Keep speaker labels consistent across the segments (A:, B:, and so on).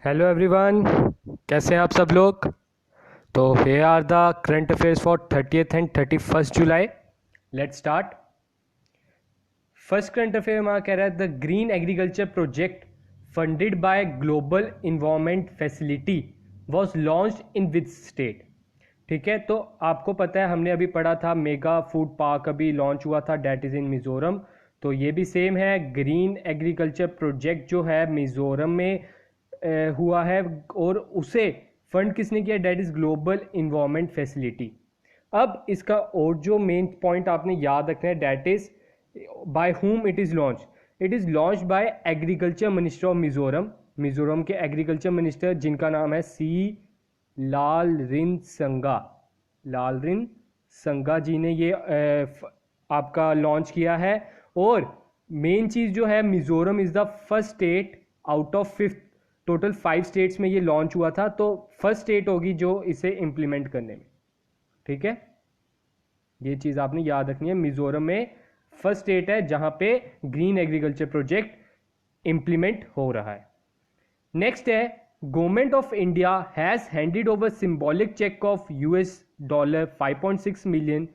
A: Hello everyone, कैसे हैं आप सब लोग। तो here are the current affairs for 30th and 31st July. Let's start. First current affair हमारा कह रहा है the green agriculture project funded by global environment facility was launched in which state. ठीक है, तो आपको पता है हमने अभी पढ़ा था मेगा फूड पार्क अभी लॉन्च हुआ था, डेट इज़ इन मिज़ोरम। तो ये भी सेम है, ग्रीन एग्रीकल्चर प्रोजेक्ट जो है मिज़ोरम में हुआ है और उसे फंड किसने किया, that is global environment facility. अब इसका और जो मेन पॉइंट आपने याद रखना है, that is by whom it is launch. It is launch by agriculture minister of Mizoram. Mizoram के एग्रीकल्चर मिनिस्टर जिनका नाम है सी लालरिनसंगा। लालरिनसंगा जी ने ये आपका लॉन्च किया है। और मेन चीज़ जो है, Mizoram is the first state out of 5 total 5 states में ये लॉन्च हुआ था, तो फर्स्ट स्टेट होगी जो इसे इम्प्लीमेंट करने में। ठीक है, ये चीज़ आपने याद रखनी है, मिज़ोरम में फर्स्ट स्टेट है जहां पे ग्रीन एग्रीकल्चर प्रोजेक्ट इम्प्लीमेंट हो रहा है। नेक्स्ट है, government of India has handed over symbolic cheque of $5.6 million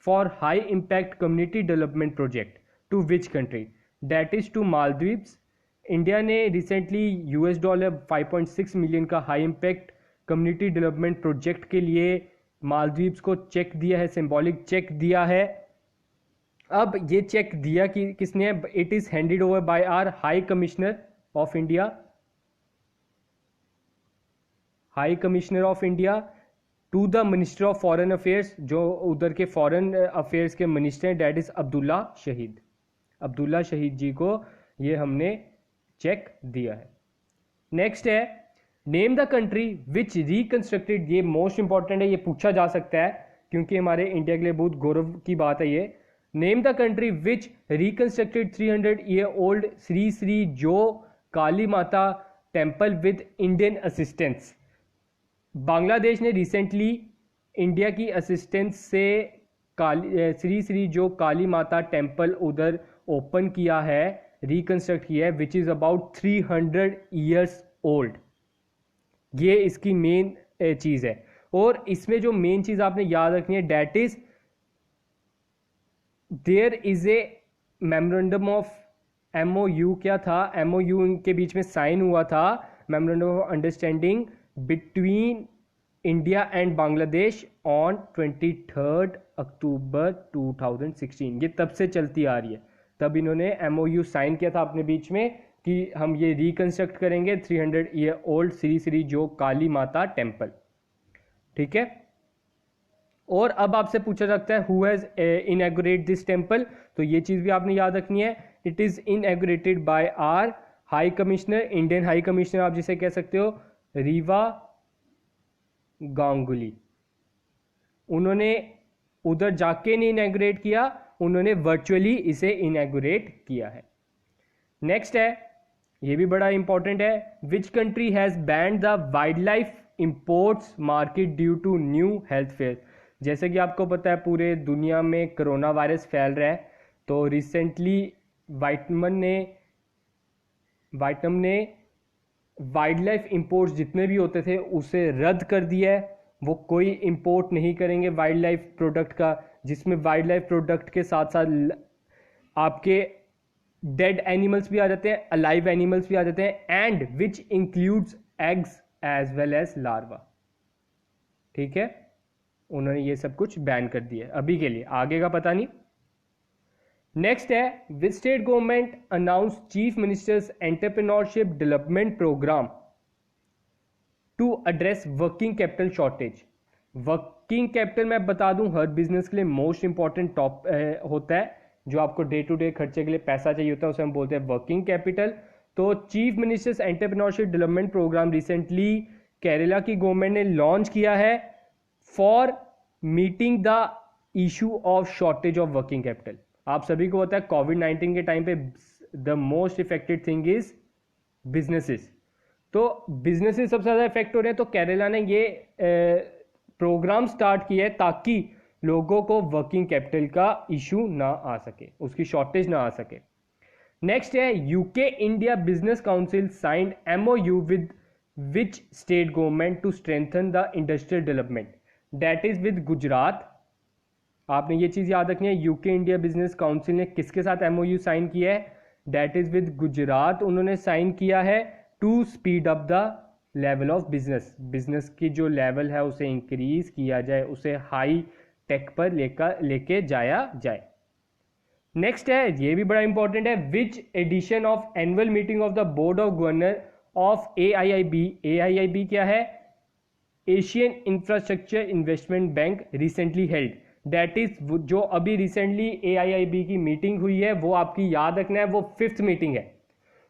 A: for high impact community development project to which country, that is to Maldives. India ने recently $5.6 million का high impact community development project के लिए मालदीव्स को check दिया है, symbolic check दिया है। अब ये चेक दिया कि किसने, it is handed over by our high commissioner of India, high commissioner of India to the minister of foreign affairs, जो उधर के फॉरेन अफेयर्स के मिनिस्टर हैं, डेट इज अब्दुल्ला शहीद। अब्दुल्ला शहीद जी को ये हमने चेक दिया है। नेक्स्ट है, name the country which reconstructed. ये मोस्ट इंपॉर्टेंट है, ये पूछा जा सकता है क्योंकि हमारे इंडिया के लिए बहुत गौरव की बात है ये। Name the country which reconstructed 300 year old Shri Shri जो काली माता temple with Indian assistance. Bangladesh ने रिसेंटली इंडिया की असिस्टेंस से श्री श्री जो काली माता टेम्पल उधर ओपन किया है, रिकंस्ट्रक्ट किया है, which is about 300 years old। ये इसकी मेन चीज़ है। और इसमें जो मेन चीज़ आपने याद रखनी है, that is there is a memorandum of MOU। क्या था, MOU इनके बीच में साइन हुआ था, memorandum of understanding between India and Bangladesh on 23 अक्टूबर 2016। ये तब से चलती आ रही है, तब इन्होंने MOU साइन किया था अपने बीच में कि हम ये रिकंस्ट्रक्ट करेंगे 300 year old श्री श्री जो काली माता टेम्पल। ठीक है, और अब आपसे पूछा जाता है who has inaugurate this temple, तो ये चीज़ भी आपने याद रखनी है। It is inaugurated by our high commissioner, Indian high commissioner आप जिसे कह सकते हो, रीवा गांगुली। उन्होंने उधर जाके नहीं इनॉग्रेट किया, उन्होंने वर्चुअली इसे इनॉग्रेट किया है। नेक्स्ट है, ये भी बड़ा इंपॉर्टेंट है, which country has banned the wild life imports market due to new health fear. जैसे कि आपको पता है पूरे दुनिया में कोरोना वायरस फैल रहा है, तो रिसेंटली वाइटनम ने वाइल्ड लाइफ इंपोर्ट्स जितने भी होते थे उसे रद्द कर दिया है। वो कोई इंपोर्ट नहीं करेंगे वाइल्ड लाइफ प्रोडक्ट का, जिसमें वाइल्ड लाइफ प्रोडक्ट के साथ साथ आपके डेड एनिमल्स भी आ जाते हैं, अलाइव एनिमल्स भी आ जाते हैं, and which includes eggs as well as larva. ठीक है, उन्होंने ये सब कुछ बैन कर दिया है अभी के लिए, आगे का पता नहीं। नेक्स्ट है, which state government announce chief ministers entrepreneurship development programme to address working capital shortage. Working capital मैं बता दूं हर बिजनेस के लिए मोस्ट इंपॉर्टेंट टॉप होता है, जो आपको डे टू डे खर्चे के लिए पैसा चाहिए होता है, उसे हम बोलते हैं वर्किंग कैपिटल। तो chief ministers entrepreneurship development programme recently Kerala की गवर्नमेंट ने लॉन्च किया है for meeting the issue of shortage of working capital. आप सभी को पता है कोविड-19 के टाइम पे the most affected thing is businesses, तो बिजनेसेस सबसे ज़्यादा इफेक्ट हो रहे हैं। तो केरला ने ये प्रोग्राम स्टार्ट किया है ताकि लोगों को वर्किंग कैपिटल का इशू ना आ सके, उसकी शॉर्टेज ना आ सके। नेक्स्ट है, UK India business council signed MOU which state government to strengthen the industrial development? That is with Gujarat. आपने ये चीज़ याद रखनी है, यूके इंडिया बिजनेस काउंसिल ने किसके साथ एमओयू साइन किया है? That is with Gujarat. उन्होंने साइन किया है to speed up the level of business, business की जो लेवल है उसे इंक्रीज किया जाए, उसे हाई टेक पर लेके जाया जाए। नेक्स्ट है, ये भी बड़ा इंपॉर्टेंट है, which edition of annual meeting of the board of governor of AIIB? AIIB क्या है? Asian infrastructure investment bank recently held. That is जो अभी रिसेंटली AIIB की मीटिंग हुई है वो आपकी याद रखना है, वो 5th मीटिंग है,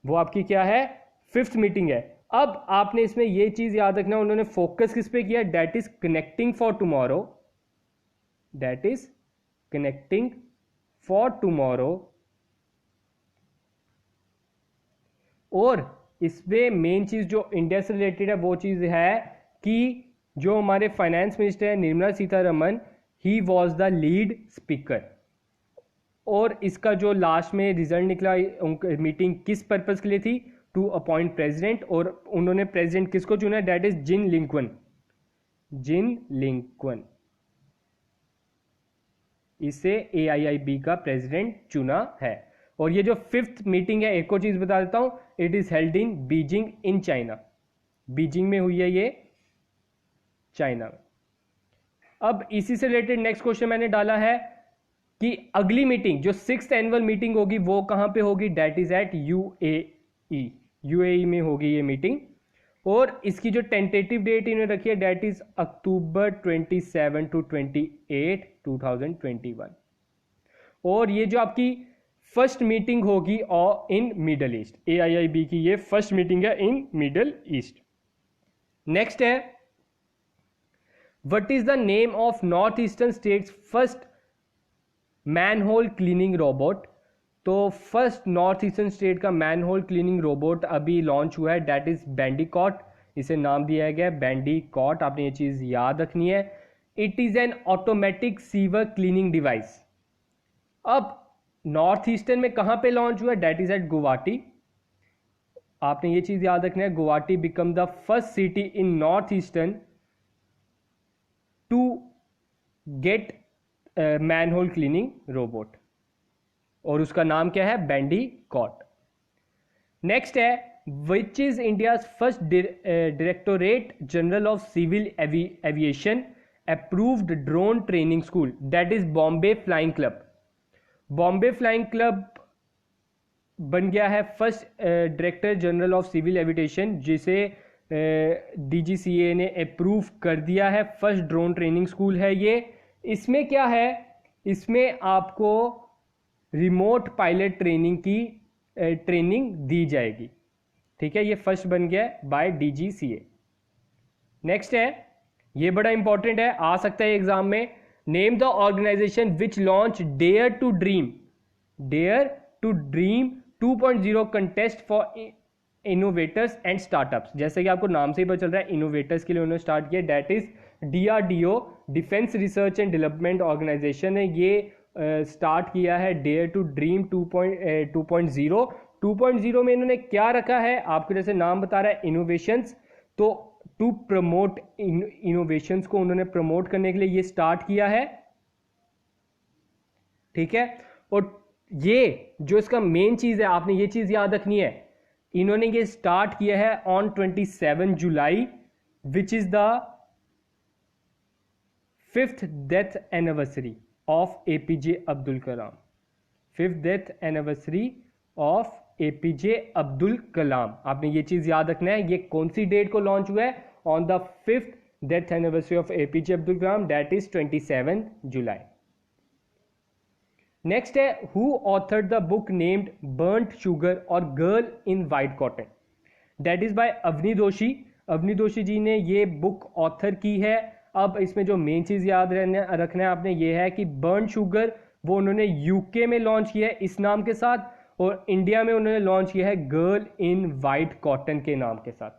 A: वो आपकी क्या है? 5th मीटिंग है। अब आपने इसमें ये चीज याद रखना, उन्होंने फोकस किस पे किया? That is connecting for tomorrow, that is connecting for tomorrow. और इसमें मेन चीज जो इंडिया से रिलेटेड है वो चीज है कि जो हमारे फाइनेंस मिनिस्टर है Nirmala Sitharaman, he was the lead speaker. और इसका जो लास्ट में रिजल्ट निकला, मीटिंग किस पर्पज के लिए थी? To appoint president. और उन्होंने प्रेसिडेंट किसको चुना? That is Jin Liqun, Jin Liqun. इसे AIIB का प्रेसिडेंट चुना है। और ये जो 5th मीटिंग है, एक और चीज बता देता हूं, it is held in Beijing in China. Beijing में हुई है ये, चाइना में। अब इसी से रिलेटेड नेक्स्ट क्वेश्चन मैंने डाला है कि अगली मीटिंग जो 6th एनुअल मीटिंग होगी वो कहां पे होगी? That is at UAE, UAE में होगी ये मीटिंग। और इसकी जो टेंटेटिव डेट इन्होंने रखी है, डेट इज अक्टूबर 27 to 28, 2021। और ये जो आपकी फर्स्ट मीटिंग होगी इन मिडल ईस्ट, AIIB की ये फर्स्ट मीटिंग है इन मिडल ईस्ट। नेक्स्ट है, what is the name of north eastern states first manhole cleaning robot? तो फर्स्ट नॉर्थ ईस्टर्न स्टेट का मैनहोल क्लीनिंग रोबोट अभी launch हुआ है, डेट इज बैंडिकॉट। इसे नाम दिया गया है बैंडिकॉट, आपने ये चीज याद रखनी है। It is an automatic sewer cleaning device. अब नॉर्थ ईस्टर्न में कहां पे लॉन्च हुआ? That is at Guwahati. आपने ये चीज याद रखना है, Guwahati become the first city in north eastern to get manhole cleaning robot, और उसका नाम क्या है? बैंडिकॉट। नेक्स्ट है, which is India first directorate general of civil aviation approved drone training school? That is Bombay flying club. Bombay flying club बन गया है first director general of civil aviation, जिसे DGCA ने अप्रूव कर दिया है। फर्स्ट ड्रोन ट्रेनिंग स्कूल है ये। इसमें क्या है? इसमें आपको रिमोट पायलट ट्रेनिंग की ट्रेनिंग दी जाएगी, ठीक है। ये फर्स्ट बन गया बाय DGCA। नेक्स्ट है, ये बड़ा इंपॉर्टेंट है, आ सकता है एग्जाम में। Name the organisation which launch dare to dream 2.0 contest for innovators and startups. जैसे कि आपको नाम से ही पता चल रहा है, इनोवेटर्स के लिए उन्होंने स्टार्ट किया। That is DRDO, defence research and development organisation ने ये स्टार्ट किया है डेयर टू ड्रीम 2.0। 2.0 में इन्होंने क्या रखा है? आपको जैसे नाम बता रहा है इनोवेशंस, तो टू प्रमोट इनोवेशंस को उन्होंने प्रमोट करने के लिए ये स्टार्ट किया है, ठीक है। और ये जो इसका मेन चीज है, आपने ये चीज याद रखनी है, इन्होंने ये स्टार्ट किया है on 27 July, which is the 5th death anniversary of APJ Abdul Kalam. 5th death anniversary of APJ Abdul Kalam. आपने ये चीज याद रखना है, ये कौन सी डेट को लॉन्च हुआ है? On the 5th death anniversary of APJ Abdul Kalam, that is 27 July. Next है, who authored the book named burnt sugar और girl in white cotton? That is by Avni Doshi. Avni दोषी जी ने ये बुक ऑथर की है। अब इसमें जो मेन चीज याद रखना है आपने, ये है कि बर्न शुगर वो उन्होंने यूके में लॉन्च किया है इस नाम के साथ, और इंडिया में उन्होंने लॉन्च किया है गर्ल इन वाइट कॉटन के नाम के साथ,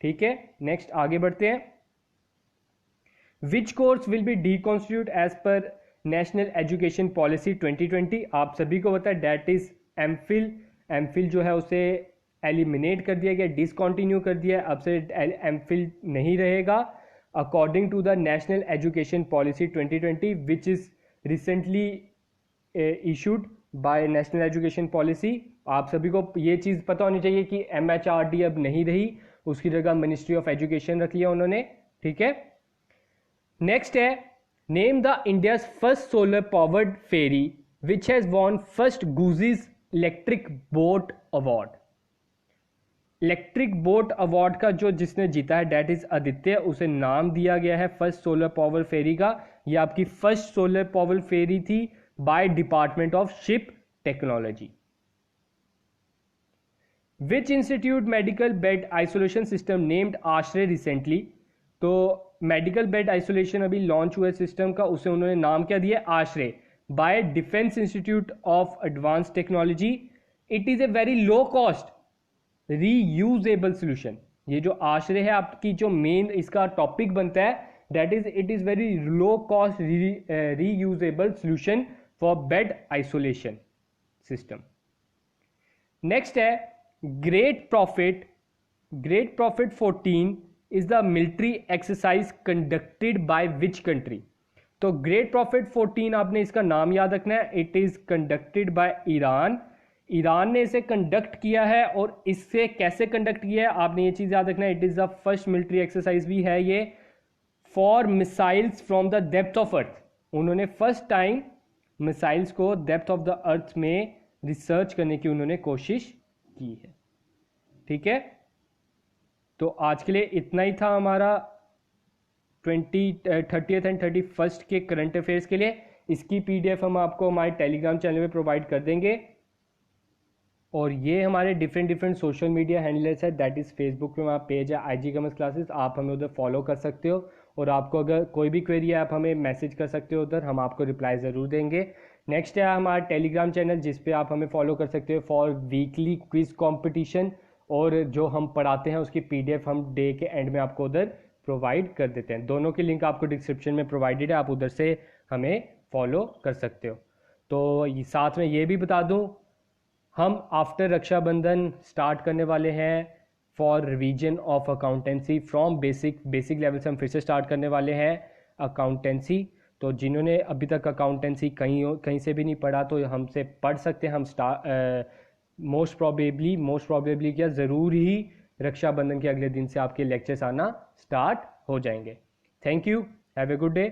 A: ठीक है। नेक्स्ट आगे बढ़ते हैं। Which course will be discontinued as per national education policy 2020? आप सभी को पता है, डेट इज एमफिल। एमफिल जो है उसे एलिमिनेट कर दिया गया, डिसकंटिन्यू कर दिया है, अब से एमफिल नहीं रहेगा according to the national education policy 2020 which is recently issued by national education policy. आप सभी को ये चीज़ पता होनी चाहिए कि MHRD अब नहीं रही, उसकी जगह मिनिस्ट्री ऑफ एजुकेशन रख लिया उन्होंने, ठीक है। नेक्स्ट है name the India's first solar powered ferry which has won first Gussies electric boat award. Electric boat award का जो जिसने जीता है डेट इज आदित्य, उसे नाम दिया गया है फर्स्ट सोलर पावर फेरी का। ये आपकी फर्स्ट सोलर पावर फेरी थी by department of ship technology. Which institute medical bed isolation system named आश्रय रिसेंटली। तो मेडिकल बेड आइसोलेशन अभी लॉन्च हुआ सिस्टम का, उसे उन्होंने नाम क्या दिया, आश्रय, bye defence institute of advance technology. It is a very low cost reusable solution. ये जो आश्रय है आपकी जो मेन इसका टॉपिक बनता है that is it is very low cost reusable solution for bed isolation system. Next है great prophet 14 is the military exercise conducted by which country. तो ग्रेट प्रॉफिट 14 आपने इसका नाम याद रखना है, it is conducted by Iran. Iran ने इसे कंडक्ट किया है और इससे कैसे कंडक्ट किया है आपने ये चीज़ याद रखना है, it is the first military exercise भी है ये for missiles from the depth of earth. उन्होंने फर्स्ट टाइम मिसाइल्स को डेप्थ ऑफ द अर्थ में रिसर्च करने की उन्होंने कोशिश की है, ठीक है। तो आज के लिए इतना ही था हमारा 30th एंड 31st के करंट अफेयर्स के लिए। इसकी PDF हम आपको हमारे टेलीग्राम चैनल में प्रोवाइड कर देंगे। और ये हमारे डिफरेंट सोशल मीडिया हैंडल्स है, दैट इज़ फेसबुक पे हमारा पेज है IG कॉमर्स क्लासेस, आप हमें उधर फॉलो कर सकते हो। और आपको अगर कोई भी क्वेरी है आप हमें मैसेज कर सकते हो उधर, हम आपको रिप्लाई ज़रूर देंगे। नेक्स्ट है हमारा टेलीग्राम चैनल जिस पे आप हमें फॉलो कर सकते हो फॉर वीकली क्विज कॉम्पिटिशन, और जो हम पढ़ाते हैं उसकी PDF हम डे के एंड में आपको उधर प्रोवाइड कर देते हैं। दोनों की लिंक आपको डिस्क्रिप्शन में प्रोवाइडेड है, आप उधर से हमें फॉलो कर सकते हो। तो साथ में ये भी बता दूं, हम आफ्टर रक्षाबंधन स्टार्ट करने वाले हैं for revision of accountancy from basic level से हम फिर से स्टार्ट करने वाले हैं अकाउंटेंसी। तो जिन्होंने अभी तक अकाउंटेंसी कहीं से भी नहीं पढ़ा तो हमसे पढ़ सकते हैं। हम मोस्ट प्रॉबेबली क्या ज़रूर ही रक्षाबंधन के अगले दिन से आपके लेक्चर्स आना स्टार्ट हो जाएंगे। Thank you, have a good day.